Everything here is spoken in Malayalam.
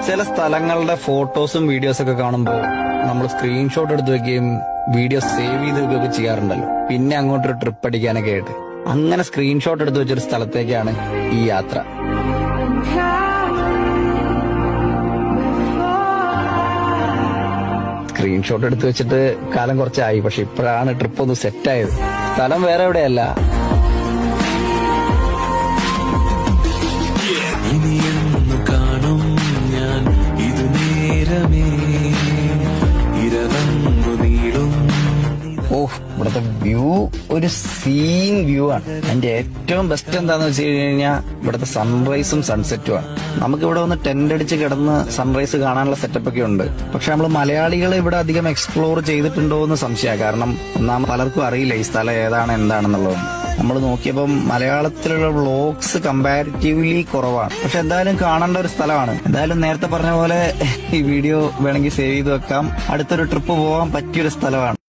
ചില സ്ഥലങ്ങളുടെ ഫോട്ടോസും വീഡിയോസും ഒക്കെ കാണുമ്പോൾ നമ്മൾ സ്ക്രീൻഷോട്ട് എടുത്ത് വെക്കുകയും വീഡിയോ സേവ് ചെയ്ത് വെക്കുകയൊക്കെ ചെയ്യാറുണ്ടല്ലോ. പിന്നെ അങ്ങോട്ടൊരു ട്രിപ്പ് അടിക്കാനൊക്കെ ആയിട്ട് അങ്ങനെ സ്ക്രീൻഷോട്ട് എടുത്ത് വെച്ചൊരു സ്ഥലത്തേക്കാണ് ഈ യാത്ര. സ്ക്രീൻഷോട്ട് എടുത്ത് വെച്ചിട്ട് കാലം കുറച്ചായി, പക്ഷെ ഇപ്പോഴാണ് ട്രിപ്പ് ഒന്ന് സെറ്റായത്. സ്ഥലം വേറെ എവിടെയല്ല, ഇനിയെന്നു കാണും ഞാൻ ഇതു നേരമേ ഇരവങ്ങു നീളും. ഇവിടുത്തെ വ്യൂ ഒരു സീൻ വ്യൂ ആണ്. അതിന്റെ ഏറ്റവും ബെസ്റ്റ് എന്താന്ന് വെച്ച് കഴിഞ്ഞാൽ ഇവിടുത്തെ സൺറൈസും സൺസെറ്റും ആണ്. നമുക്കിവിടെ ഒന്ന് ടെന്റ് അടിച്ച് കിടന്ന് സൺറൈസ് കാണാനുള്ള സെറ്റപ്പ് ഒക്കെ ഉണ്ട്. പക്ഷെ നമ്മൾ മലയാളികൾ ഇവിടെ അധികം എക്സ്പ്ലോർ ചെയ്തിട്ടുണ്ടോ എന്ന് സംശയമാണ്. കാരണം പലർക്കും അറിയില്ല ഈ സ്ഥലം ഏതാണ് എന്താണെന്നുള്ളത്. നമ്മൾ നോക്കിയപ്പം മലയാളത്തിലുള്ള വ്ളോഗ്സ് കമ്പാരിറ്റീവ്ലി കുറവാണ്. പക്ഷെ എന്തായാലും കാണേണ്ട ഒരു സ്ഥലമാണ്. എന്തായാലും നേരത്തെ പറഞ്ഞ പോലെ ഈ വീഡിയോ വേണമെങ്കിൽ സേവ് ചെയ്ത് വെക്കാം. അടുത്തൊരു ട്രിപ്പ് പോകാൻ പറ്റിയൊരു സ്ഥലമാണ്.